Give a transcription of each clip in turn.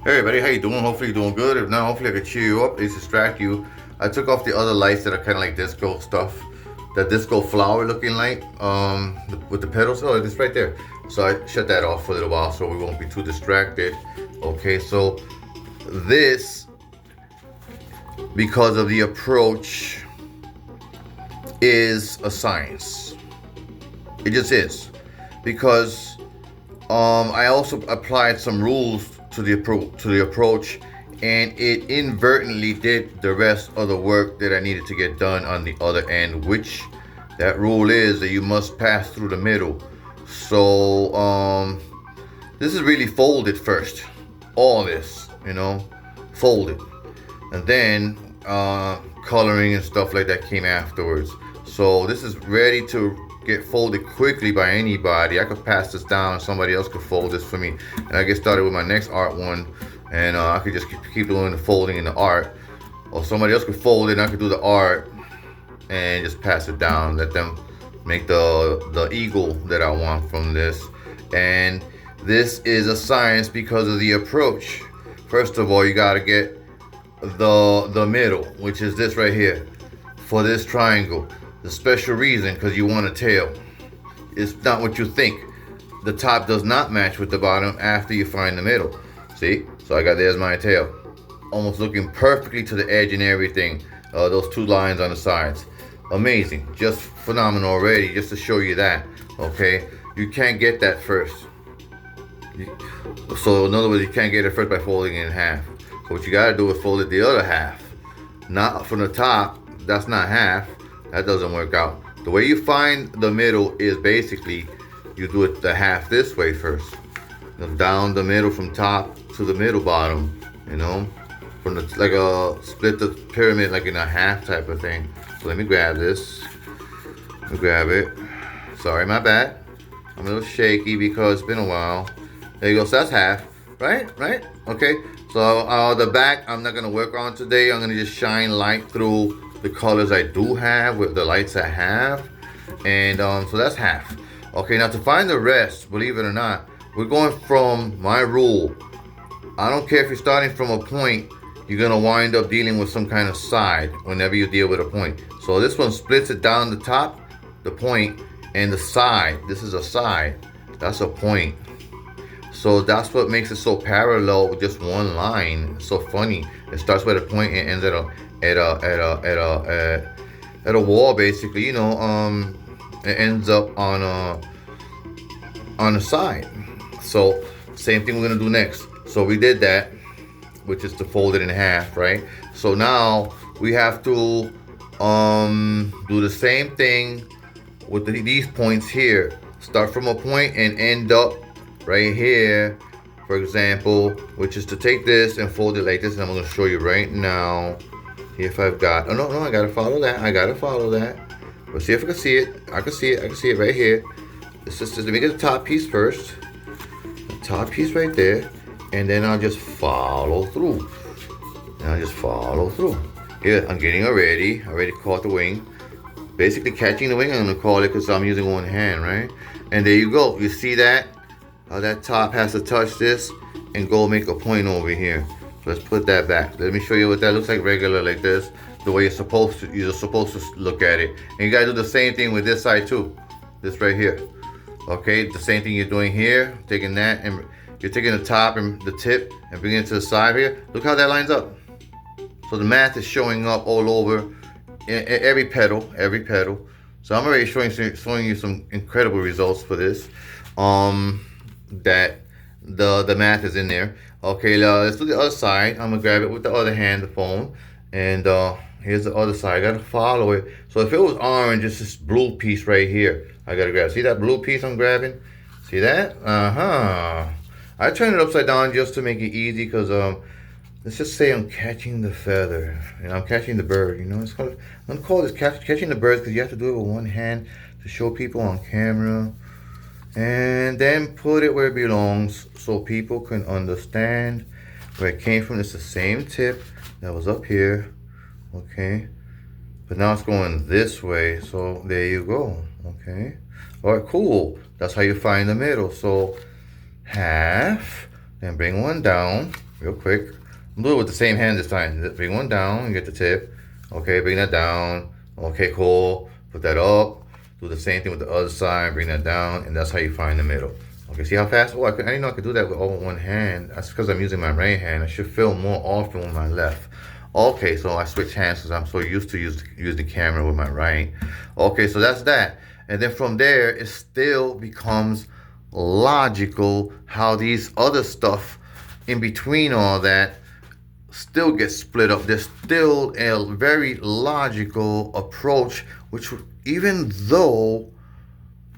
Hey everybody, how you doing? Hopefully you're doing good. If not, hopefully I could cheer you up, at least distract you. I took off the other lights that are kind of like disco stuff, that disco flower looking light, with the pedals. Oh, it's right there. So I shut that off for a little while so we won't be too distracted. Okay, so this, because of the approach, is a science. It just is, because I also applied some rules to the approach, and it inadvertently did the rest of the work that I needed to get done on the other end. Which that rule is that you must pass through the middle. So this is really folded first. All this, folded, and then coloring and stuff like that came afterwards. So this is ready to get folded quickly by anybody. I could pass this down and somebody else could fold this for me, and I get started with my next art one, and I could just keep doing the folding and the art, or somebody else could fold it and I could do the art and just pass it down, let them make the eagle that I want from this. And this is a science because of the approach. First of all, you got to get the middle, which is this right here, for this triangle. The special reason, because you want a tail. It's not what you think. The top does not match with the bottom after you find the middle. See? So there's my tail. Almost looking perfectly to the edge and everything. Those two lines on the sides. Amazing. Just phenomenal already, just to show you that. Okay? You can't get that first. So in other words, you can't get it first by folding it in half. So what you gotta do is fold it the other half. Not from the top. That's not half. That doesn't work out. The way you find the middle is basically you do it the half this way first. Down the middle from top to the middle bottom, from the, like a split the pyramid like in a half type of thing. So let me grab this. Let me grab it. Sorry, my bad. I'm a little shaky because it's been a while. There you go. So that's half, right? Right? Okay. So the back I'm not gonna work on today. I'm gonna just shine light through the colors I do have with the lights I have, and so that's half. Okay, now to find the rest, believe it or not, we're going from my rule. I don't care if you're starting from a point, you're gonna wind up dealing with some kind of side whenever you deal with a point. So this one splits it down the top, the point, and the side. This is a side. That's a point. So that's what makes it so parallel with just one line. It's so funny. It starts with a point and ends at a wall, basically. It ends up on a side. So same thing we're gonna do next. So we did that, which is to fold it in half, right? So now we have to do the same thing with these points here. Start from a point and end up right here, for example, which is to take this and fold it like this, and I'm going to show you right now. See if I've got, oh no, I gotta follow that. Let's see if I can see it. I can see it right here. This is just, let me get the top piece first. The top piece right there, and then I'll just follow through. Yeah, I'm getting already caught the wing. Basically catching the wing, I'm gonna call it, because I'm using one hand, right? And there you go. You see that? How that top has to touch this and go make a point over here. So let's put that back. Let me show you what that looks like regular, like this. The way you're supposed to look at it. And you gotta do the same thing with this side too. This right here. Okay, the same thing you're doing here. Taking that, and you're taking the top and the tip and bringing it to the side here. Look how that lines up. So the math is showing up all over in every petal. So I'm already showing you some incredible results for this. That the math is in there. Okay, let's do the other side. I'm gonna grab it with the other hand, the phone, and here's the other side. I gotta follow it. So if it was orange, it's this blue piece right here. I gotta grab. See that blue piece I'm grabbing? See that? I turn it upside down just to make it easy, because let's just say I'm catching the feather and I'm catching the bird. I'm gonna call this catching the birds, because you have to do it with one hand to show people on camera. And then put it where it belongs so people can understand where it came from. It's the same tip that was up here, okay? But now it's going this way, so there you go, okay? All right, cool. That's how you find the middle. So half, Then bring one down real quick. Do it with the same hand this time. Bring one down and get the tip. Okay, bring that down. Okay, cool. Put that up. Do the same thing with the other side. Bring that down, and that's how you find the middle. Okay, see how fast? Oh, I didn't know I could do that with all one hand. That's because I'm using my right hand. I should film more often with my left. Okay, so I switch hands because I'm so used to use the camera with my right. Okay, so that's that. And then from there, it still becomes logical how these other stuff in between all that still gets split up. There's still a very logical approach, which even though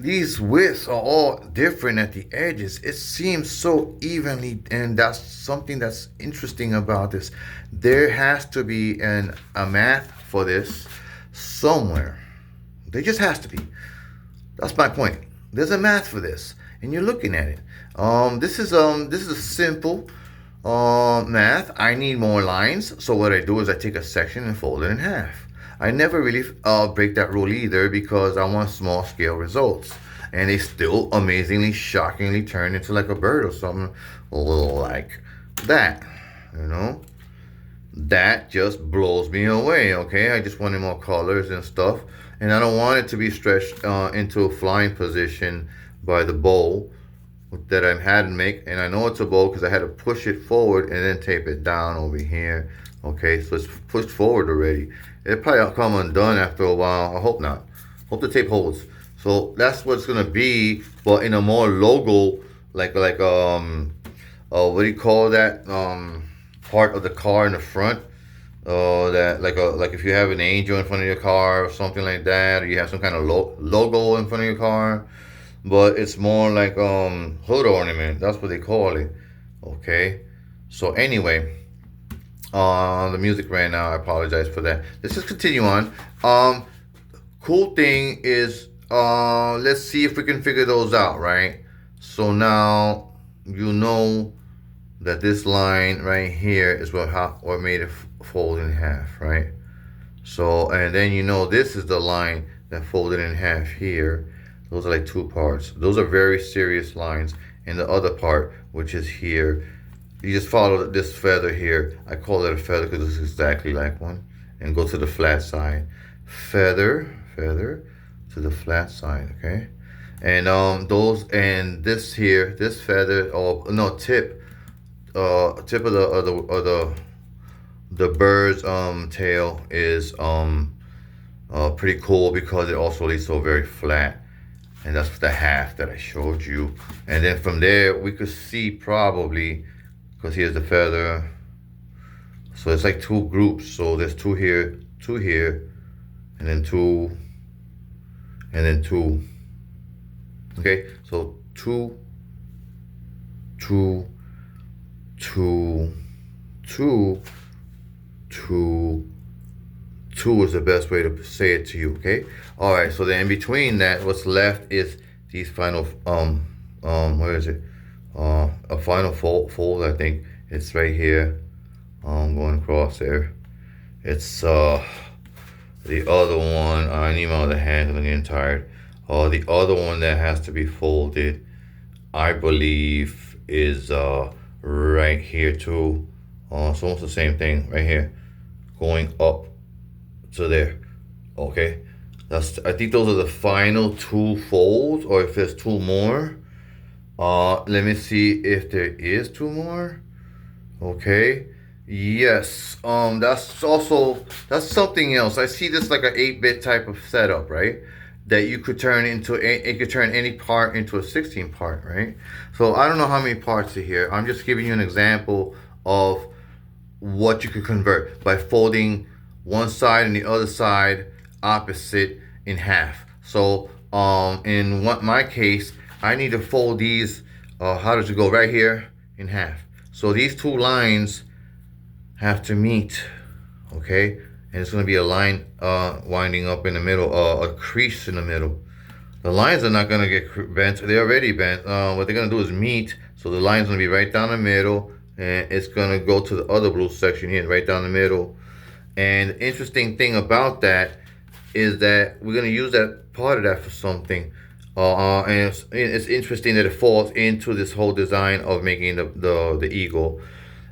these widths are all different at the edges, it seems so evenly, and that's something that's interesting about this. There has to be a math for this somewhere. There just has to be. That's my point. There's a math for this, and you're looking at it. This is a simple math. I need more lines, so what I do is I take a section and fold it in half. I never really break that rule either because I want small scale results, and they still amazingly, shockingly turn into like a bird or something like that. You know, that just blows me away. Okay, I just wanted more colors and stuff, and I don't want it to be stretched into a flying position by the bow that I had to make. And I know it's a bow because I had to push it forward and then tape it down over here. Okay, so it's pushed forward already. It'll probably come undone after a while. I hope not. Hope the tape holds. So that's what it's gonna be, but in a more logo, like what do you call that part of the car in the front? That like if you have an angel in front of your car or something like that, or you have some kind of logo in front of your car, but it's more like hood ornament. That's what they call it. Okay. So anyway. The music ran out. I apologize for that. Let's just continue on. Cool thing is, let's see if we can figure those out, right? So now you know that this line right here is what made it fold in half, right? So, and then you know this is the line that folded in half here. Those are like two parts. Those are very serious lines. And the other part, which is here, you just follow this feather here. I call it a feather because it's exactly like one. And go to the flat side. Feather to the flat side, okay? And this here, this feather, or no, tip of the bird's tail is pretty cool because it also lays so very flat. And that's the half that I showed you. And then from there, we could see probably, because here's the feather. So it's like two groups. So there's two here, and then two, and then two. Okay, so two, is the best way to say it to you, okay? All right, so then in between that, what's left is these final, where is it? A final fold, I think it's right here, going across there. It's the other one. I need my other hand because I'm getting tired. The other one that has to be folded, I believe, is right here too. It's almost the same thing right here, going up to there. Okay, I think those are the final two folds, or if there's two more. Let me see if there is two more. Okay. Yes. That's something else. I see this like an 8-bit type of setup, right? That you could turn into, it could turn any part into a 16 part, right? So I don't know how many parts are here. I'm just giving you an example of what you could convert by folding one side and the other side opposite in half. So in my case, I need to fold these, how does it go, right here in half. So these two lines have to meet, okay? And it's gonna be a line winding up in the middle, a crease in the middle. The lines are not gonna get bent, they're already bent. What they're gonna do is meet, so the line's gonna be right down the middle, and it's gonna go to the other blue section here, right down the middle. And the interesting thing about that is that we're gonna use that part of that for something. And it's interesting that it falls into this whole design of making the eagle.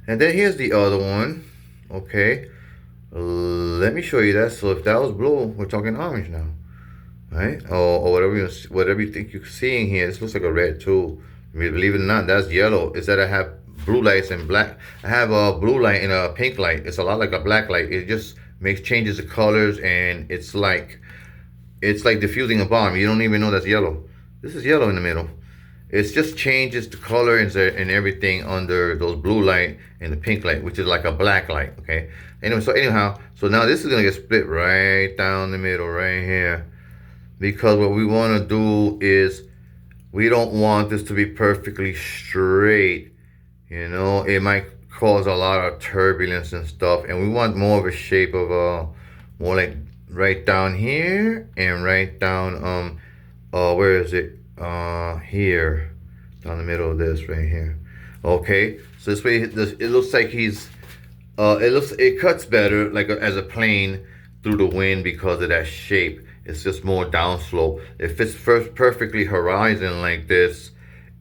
And then here's the other one. Okay, let me show you that. So if that was blue, we're talking orange now, right? Or whatever you think you're seeing here. This looks like a red too. I mean, believe it or not, that's yellow. Is that I have blue lights and black. I have a blue light and a pink light. It's a lot like a black light. It just makes changes the colors, and it's like diffusing a bomb. You don't even know that's yellow. This is yellow in the middle. It just changes the color and everything under those blue light and the pink light, which is like a black light, okay? Anyway, so anyhow, so now this is gonna get split right down the middle right here. Because what we wanna do is, we don't want this to be perfectly straight. You know, it might cause a lot of turbulence and stuff. And we want more of a shape of more like right down here and right down where is it, here, down the middle of this right here. Okay, so this way it looks like it cuts better like as a plane through the wind because of that shape. It's just more downslope. If it's first perfectly horizon like this,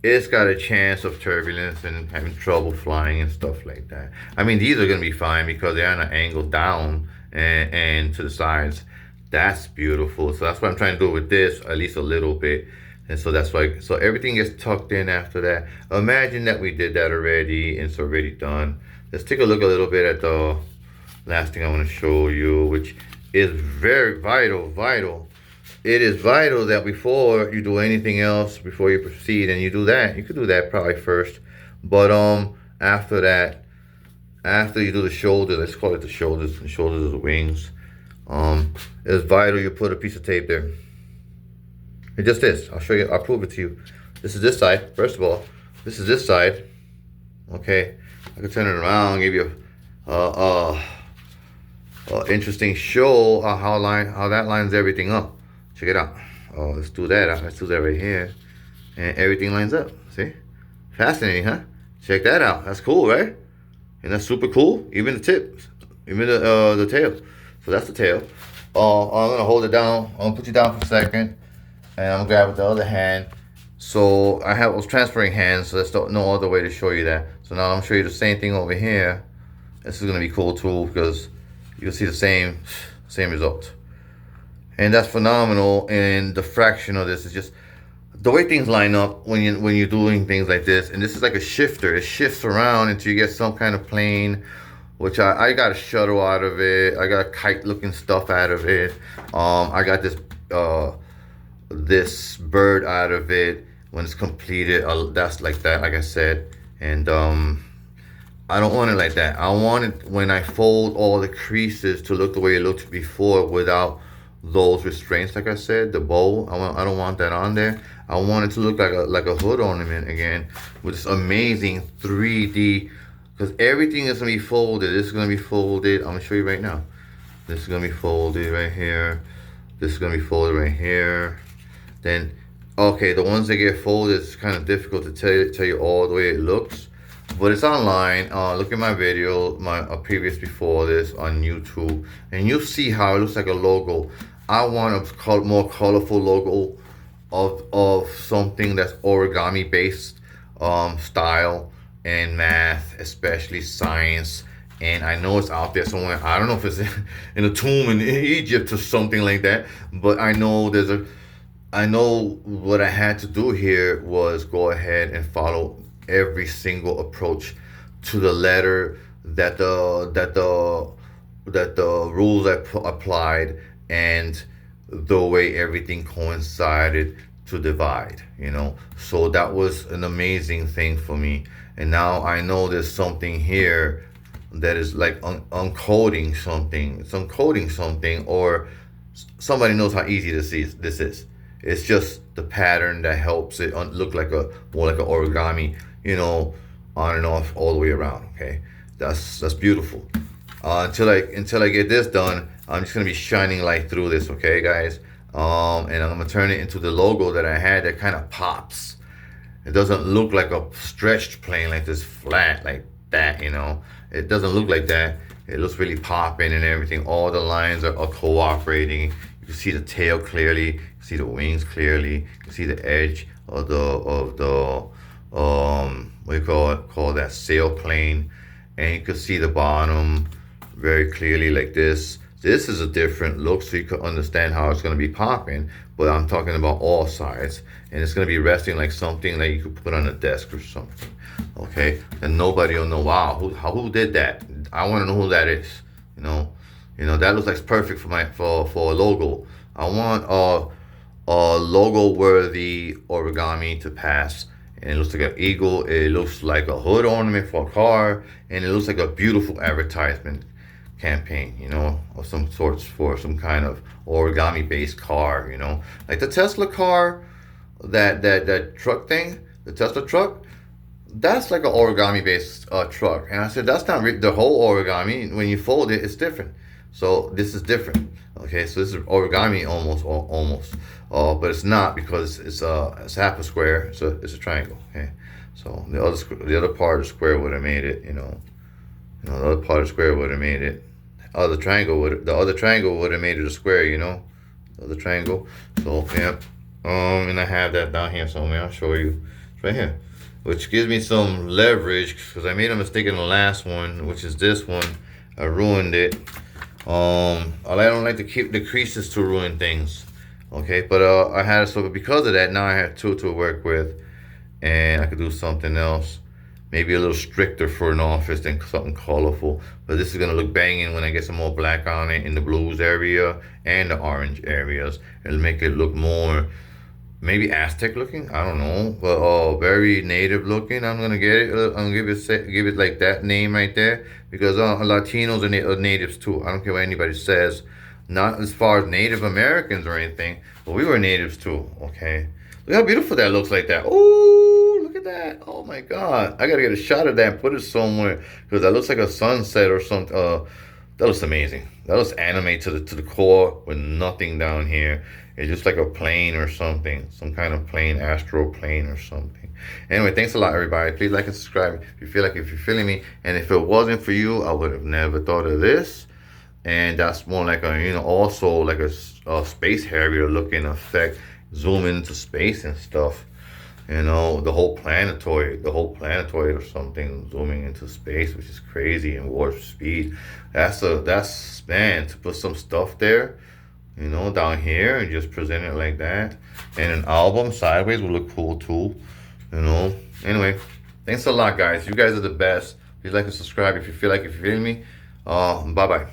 it's got a chance of turbulence and having trouble flying and stuff like that. I mean, these are gonna be fine because they're on an angle down and to the sides. That's beautiful. So that's what I'm trying to do with this, at least a little bit. And so that's why, so everything gets tucked in after that. Imagine that we did that already and it's already done. Let's take a look a little bit at the last thing I want to show you, which is very vital. It is vital that before you do anything else, before you proceed, and you do that, you could do that probably first. But after that, after you do the shoulder, let's call it the shoulders of the wings. It's vital you put a piece of tape there. It just is. I'll show you. I'll prove it to you. This is this side. First of all, this is this side. Okay, I can turn it around, give you a interesting show how that lines everything up. Check it out. Oh, let's do that. Let's do that right here, and everything lines up. See, fascinating, huh? Check that out. That's cool, right? And that's super cool. Even the tip, even the tail. So that's the tail. I'm gonna hold it down. I'm gonna put you down for a second, and I'm gonna grab it with the other hand. So I was transferring hands, so there's no other way to show you that. So now I'm gonna show you the same thing over here. This is gonna be cool too because you'll see the same result. And that's phenomenal. And the fraction of this is just the way things line up when you're doing things like this. And this is like a shifter. It shifts around until you get some kind of plane, which I got a shuttle out of it. I got kite looking stuff out of it. I got this bird out of it when it's completed. That's like that, like I said. And I don't want it like that. I want it when I fold all the creases to look the way it looked before without those restraints, like I said, the bow. I don't want that on there. I want it to look like a hood ornament again with this amazing 3D, because everything is gonna be folded. This is gonna be folded. I'm gonna show you right now. This is gonna be folded right here. This is gonna be folded right here. Then, okay, the ones that get folded, it's kind of difficult to tell you all the way it looks, but it's online. Look at my video, my previous before this on YouTube, and you'll see how it looks like a logo. I want a more colorful logo of something that's origami based style and math, especially science. And I know it's out there somewhere. I don't know if it's in a tomb in Egypt or something like that, but I know what I had to do here was go ahead and follow every single approach to the letter that the rules I applied, and the way everything coincided to divide, so that was an amazing thing for me. And now I know there's something here that is like uncoding something. It's uncoding something, or somebody knows how easy this is. It's just the pattern that helps it look like more like an origami, on and off all the way around. Okay, that's beautiful. Until I get this done, I'm just gonna be shining light through this. Okay, guys. And I'm gonna turn it into the logo that I had that kind of pops. It doesn't look like a stretched plane like this flat like that. It doesn't look like that. It looks really popping and everything. All the lines are cooperating. You can see the tail clearly. You see the wings clearly. You can see the edge of the what do you call that sailplane, and you can see the bottom very clearly like this. This is a different look, so you can understand how it's going to be popping. But I'm talking about all sides, and it's going to be resting like something that you could put on a desk or something. Okay, and nobody will know. Wow, who did that? I want to know who that is. That looks like perfect for a logo. I want a logo worthy origami to pass. And it looks like an eagle. It looks like a hood ornament for a car, and it looks like a beautiful advertisement campaign, of some sorts for some kind of origami based car, like the Tesla car, that truck thing, the Tesla truck. That's like an origami based truck. And I said, that's not the whole origami. When you fold it, it's different. So this is different. Okay, so this is origami almost. But it's not, because it's half a square. It's a triangle. Okay, so the other part of the square would have made it. The other part of the square would have made it. The other triangle would have made it a square. The other triangle. So yeah. And I have that down here somewhere. I'll show you. It's right here, which gives me some leverage, because I made a mistake in the last one, which is this one. I ruined it. I don't like to keep the creases to ruin things. Okay, but I had, so because of that, now I have two to work with, and I could do something else, maybe a little stricter for an office than something colorful. But this is gonna look banging when I get some more black on it in the blues area and the orange areas. It'll make it look more, maybe Aztec looking. I don't know, but very native looking. I'm gonna get it. I'm gonna give it like that name right there, because Latinos are natives too. I don't care what anybody says. Not as far as Native Americans or anything, but we were natives too. Okay, look how beautiful that looks like that. Oh, look at that. Oh my God, I gotta get a shot of that and put it somewhere, because that looks like a sunset or something. That looks amazing. That looks anime to the core, with nothing down here. It's just like a plane or something, some kind of plane, astral plane or something. Anyway, thanks a lot, everybody. Please like and subscribe if you're feeling me. And if it wasn't for you, I would have never thought of this. And that's more like also like a space Harrier looking effect, zoom into space and stuff. The whole planetoid or something zooming into space, which is crazy, and warp speed. That's man, to put some stuff there, down here, and just present it like that. And an album sideways would look cool too, Anyway, thanks a lot, guys. You guys are the best. Please like and subscribe if you're feeling me. Bye bye.